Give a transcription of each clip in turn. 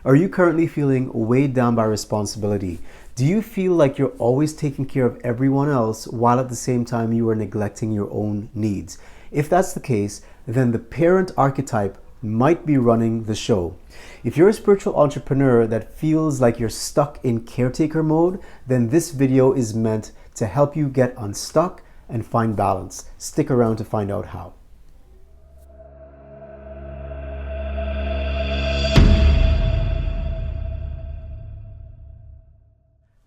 Are you currently feeling weighed down by responsibility? Do you feel like you're always taking care of everyone else while at the same time you are neglecting your own needs? If that's the case, then the parent archetype might be running the show. If you're a spiritual entrepreneur that feels like you're stuck in caretaker mode, then this video is meant to help you get unstuck and find balance. Stick around to find out how.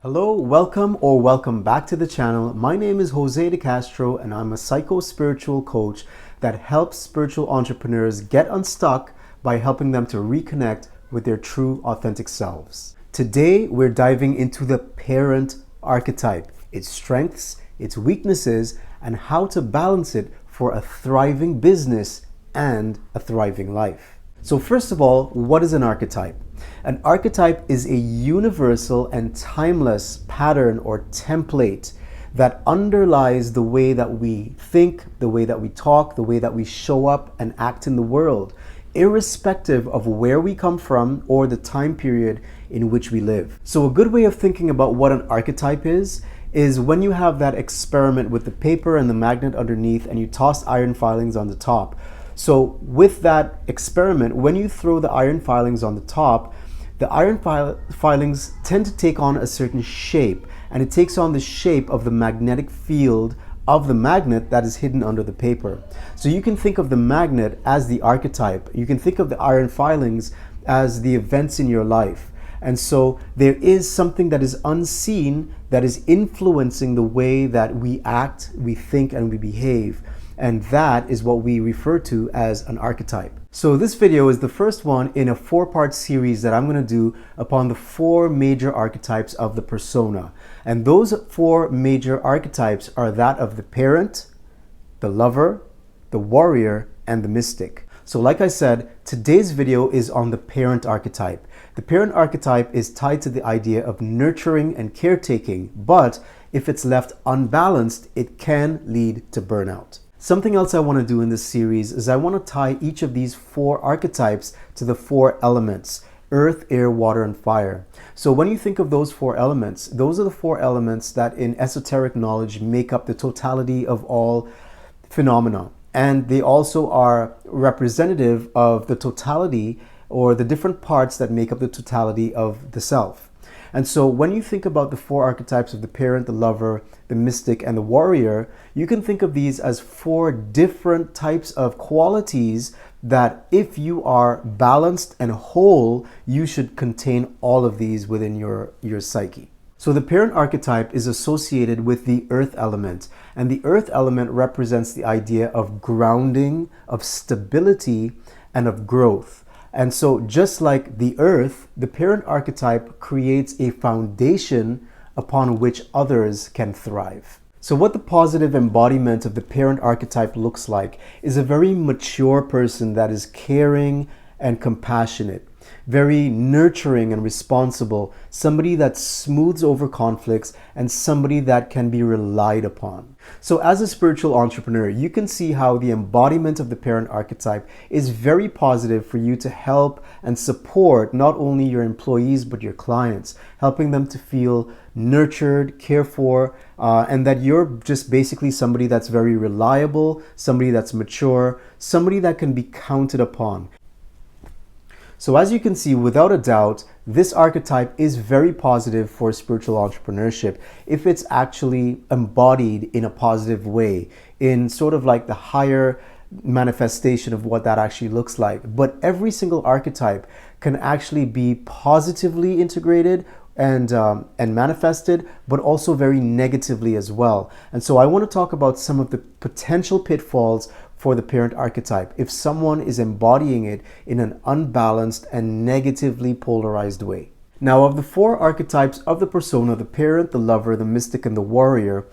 Hello, welcome back to the channel. My name is Jose De Castro and I'm a psycho-spiritual coach that helps spiritual entrepreneurs get unstuck by helping them to reconnect with their true authentic selves. Today, we're diving into the parent archetype, its strengths, its weaknesses, and how to balance it for a thriving business and a thriving life. So first of all, what is an archetype? An archetype is a universal and timeless pattern or template that underlies the way that we think, the way that we talk, the way that we show up and act in the world, irrespective of where we come from or the time period in which we live. So a good way of thinking about what an archetype is when you have that experiment with the paper and the magnet underneath and you toss iron filings on the top. So with that experiment, when you throw the iron filings on the top, the iron filings tend to take on a certain shape, and it takes on the shape of the magnetic field of the magnet that is hidden under the paper. So you can think of the magnet as the archetype. You can think of the iron filings as the events in your life. And so there is something that is unseen that is influencing the way that we act, we think, and we behave. And that is what we refer to as an archetype. So this video is the first one in a 4-part series that I'm going to do upon the 4 major archetypes of the persona. And those 4 major archetypes are that of the parent, the lover, the warrior, and the mystic. So like I said, today's video is on the parent archetype. The parent archetype is tied to the idea of nurturing and caretaking, but if it's left unbalanced, it can lead to burnout. Something else I want to do in this series is I want to tie each of these 4 archetypes to the 4 elements: earth, air, water, and fire. So when you think of those 4 elements, those are the 4 elements that in esoteric knowledge make up the totality of all phenomena. And they also are representative of the totality or the different parts that make up the totality of the self. And so when you think about the 4 archetypes of the parent, the lover, the mystic, and the warrior, you can think of these as 4 different types of qualities that if you are balanced and whole, you should contain all of these within your psyche. So the parent archetype is associated with the earth element, and the earth element represents the idea of grounding, of stability, and of growth. And so just like the earth, the parent archetype creates a foundation upon which others can thrive. So what the positive embodiment of the parent archetype looks like is a very mature person that is caring and compassionate, very nurturing and responsible, somebody that smooths over conflicts, and somebody that can be relied upon. So as a spiritual entrepreneur, you can see how the embodiment of the parent archetype is very positive for you to help and support not only your employees but your clients, helping them to feel nurtured, cared for, and that you're just basically somebody that's very reliable, somebody that's mature, somebody that can be counted upon. So as you can see, without a doubt, this archetype is very positive for spiritual entrepreneurship if it's actually embodied in a positive way, in sort of like the higher manifestation of what that actually looks like. But every single archetype can actually be positively integrated and manifested, but also very negatively as well. And so I want to talk about some of the potential pitfalls for the parent archetype if someone is embodying it in an unbalanced and negatively polarized way. Now, of the 4 archetypes of the persona, the parent, the lover, the mystic, and the warrior,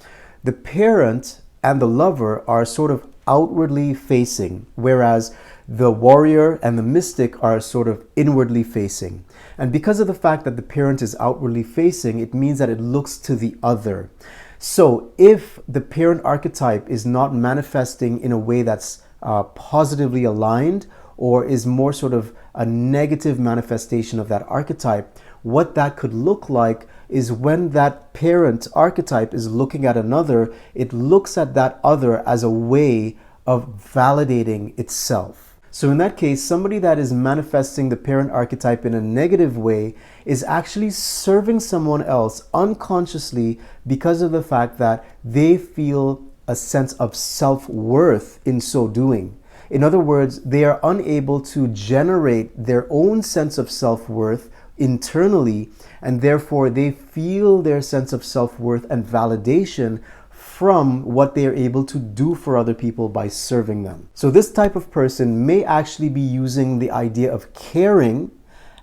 the parent and the lover are sort of outwardly facing, whereas the warrior and the mystic are sort of inwardly facing. And because of the fact that the parent is outwardly facing, it means that it looks to the other. So if the parent archetype is not manifesting in a way that's positively aligned, or is more sort of a negative manifestation of that archetype, what that could look like is when that parent archetype is looking at another, it looks at that other as a way of validating itself. So in that case, somebody that is manifesting the parent archetype in a negative way is actually serving someone else unconsciously because of the fact that they feel a sense of self-worth in so doing. In other words, they are unable to generate their own sense of self-worth internally, and therefore they feel their sense of self-worth and validation from what they are able to do for other people by serving them. So this type of person may actually be using the idea of caring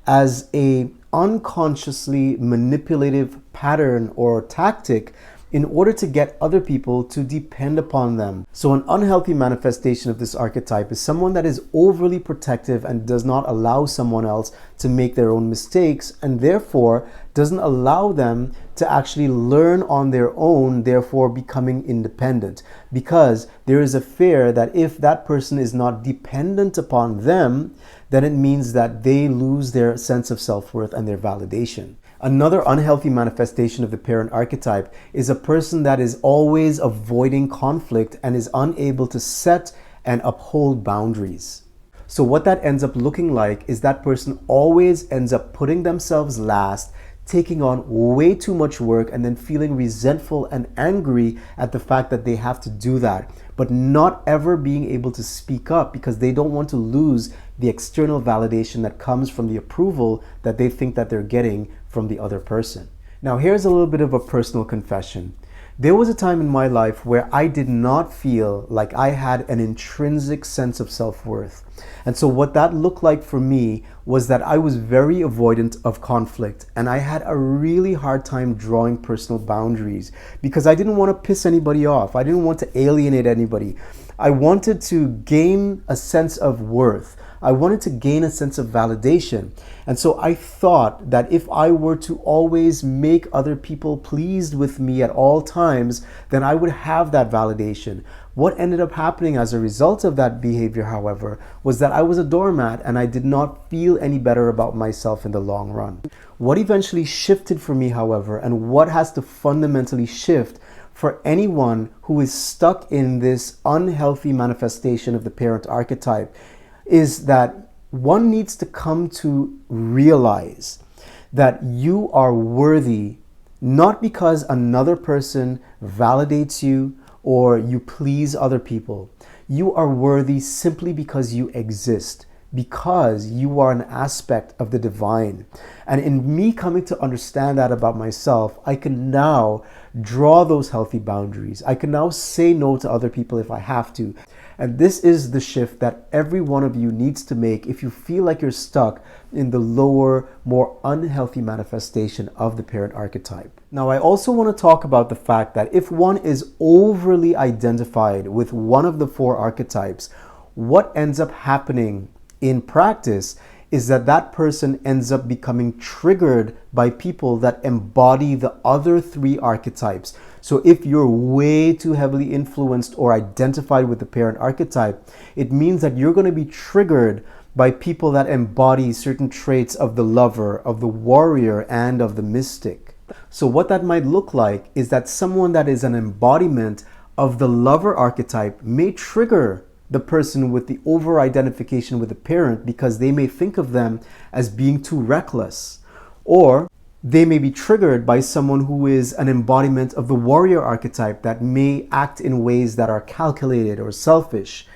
as a unconsciously manipulative pattern or tactic in order to get other people to depend upon them. So an unhealthy manifestation of this archetype is someone that is overly protective and does not allow someone else to make their own mistakes, and therefore doesn't allow them to actually learn on their own, therefore becoming independent. Because there is a fear that if that person is not dependent upon them, then it means that they lose their sense of self-worth and their validation. Another unhealthy manifestation of the parent archetype is a person that is always avoiding conflict and is unable to set and uphold boundaries. So what that ends up looking like is that person always ends up putting themselves last, taking on way too much work, and then feeling resentful and angry at the fact that they have to do that, but not ever being able to speak up because they don't want to lose the external validation that comes from the approval that they think that they're getting from the other person. Now, here's a little bit of a personal confession. There was a time in my life where I did not feel like I had an intrinsic sense of self-worth. And so what that looked like for me was that I was very avoidant of conflict, and I had a really hard time drawing personal boundaries because I didn't want to piss anybody off. I didn't want to alienate anybody. I wanted to gain a sense of worth. I wanted to gain a sense of validation. And so I thought that if I were to always make other people pleased with me at all times, then I would have that validation. What ended up happening as a result of that behavior, however, was that I was a doormat and I did not feel any better about myself in the long run. What eventually shifted for me, however, and what has to fundamentally shift for anyone who is stuck in this unhealthy manifestation of the parent archetype, is that one needs to come to realize that you are worthy not because another person validates you or you please other people. You are worthy simply because you exist, because you are an aspect of the divine. And in me coming to understand that about myself, I can now draw those healthy boundaries. I can now say no to other people if I have to. And this is the shift that every one of you needs to make if you feel like you're stuck in the lower, more unhealthy manifestation of the parent archetype. Now, I also want to talk about the fact that if one is overly identified with one of the four archetypes, what ends up happening in practice is that that person ends up becoming triggered by people that embody the other three archetypes. So if you're way too heavily influenced or identified with the parent archetype, it means that you're going to be triggered by people that embody certain traits of the lover, of the warrior, and of the mystic. So what that might look like is that someone that is an embodiment of the lover archetype may trigger the person with the over-identification with the parent because they may think of them as being too reckless. Or they may be triggered by someone who is an embodiment of the warrior archetype that may act in ways that are calculated or selfish.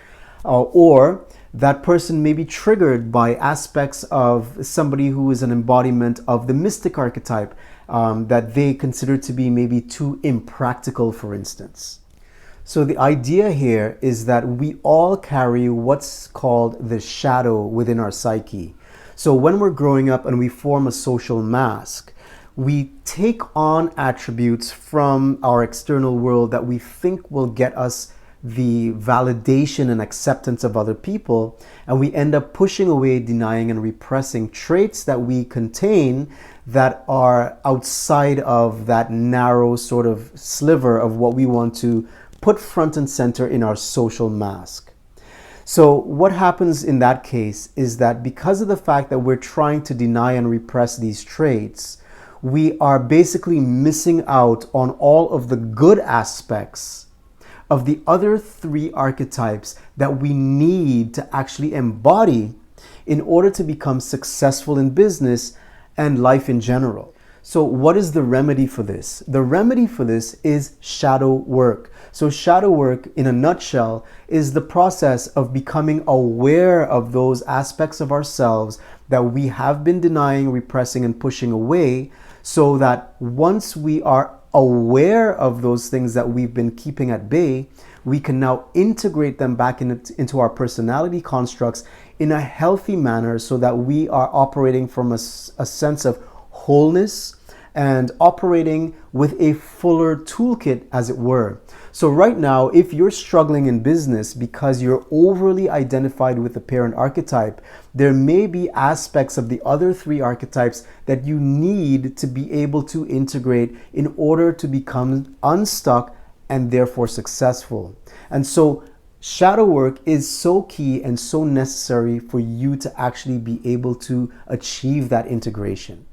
Or that person may be triggered by aspects of somebody who is an embodiment of the mystic archetype that they consider to be maybe too impractical, for instance. So the idea here is that we all carry what's called the shadow within our psyche. So when we're growing up and we form a social mask, we take on attributes from our external world that we think will get us the validation and acceptance of other people, and we end up pushing away, denying, and repressing traits that we contain that are outside of that narrow sort of sliver of what we want to put front and center in our social mask. So what happens in that case is that because of the fact that we're trying to deny and repress these traits, we are basically missing out on all of the good aspects of the other three archetypes that we need to actually embody in order to become successful in business and life in general. So what is the remedy for this? The remedy for this is shadow work. So shadow work, in a nutshell, is the process of becoming aware of those aspects of ourselves that we have been denying, repressing, and pushing away, so that once we are aware of those things that we've been keeping at bay, we can now integrate them back into our personality constructs in a healthy manner, so that we are operating from a sense of wholeness and operating with a fuller toolkit, as it were. So right now, if you're struggling in business because you're overly identified with the parent archetype, there may be aspects of the other three archetypes that you need to be able to integrate in order to become unstuck and therefore successful. And so shadow work is so key and so necessary for you to actually be able to achieve that integration.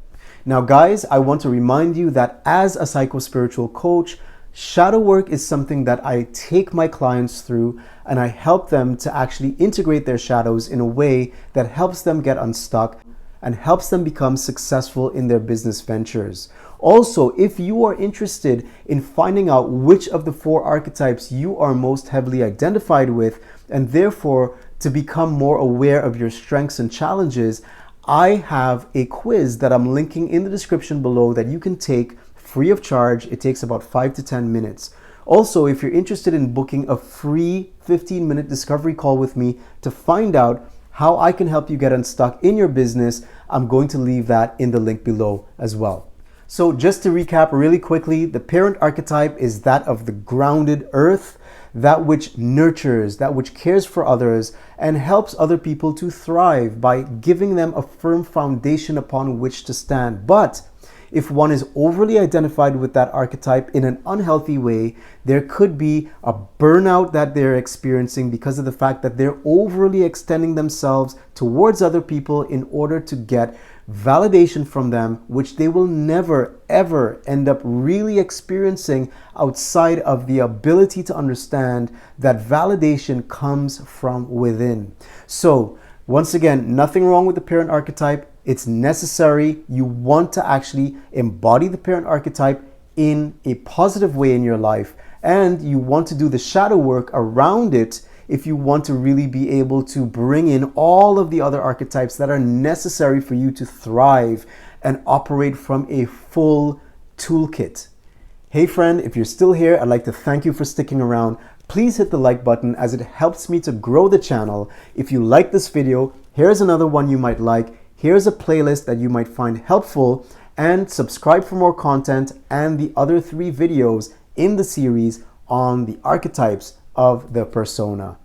Now, guys, I want to remind you that as a psycho-spiritual coach, shadow work is something that I take my clients through, and I help them to actually integrate their shadows in a way that helps them get unstuck and helps them become successful in their business ventures. Also, if you are interested in finding out which of the four archetypes you are most heavily identified with, and therefore to become more aware of your strengths and challenges, I have a quiz that I'm linking in the description below that you can take free of charge. It takes about 5 to 10 minutes. Also, if you're interested in booking a free 15-minute discovery call with me to find out how I can help you get unstuck in your business, I'm going to leave that in the link below as well. So just to recap really quickly, the parent archetype is that of the grounded earth, that which nurtures, that which cares for others, and helps other people to thrive by giving them a firm foundation upon which to stand. But if one is overly identified with that archetype in an unhealthy way, there could be a burnout that they're experiencing because of the fact that they're overly extending themselves towards other people in order to get validation from them, which they will never ever end up really experiencing outside of the ability to understand that validation comes from within. So once again, nothing wrong with the parent archetype. It's necessary. You want to actually embody the parent archetype in a positive way in your life, and you want to do the shadow work around it if you want to really be able to bring in all of the other archetypes that are necessary for you to thrive and operate from a full toolkit. Hey friend, if you're still here, I'd like to thank you for sticking around. Please hit the like button as it helps me to grow the channel. If you like this video, here's another one you might like. Here's a playlist that you might find helpful, and subscribe for more content and the other 3 videos in the series on the archetypes of the persona.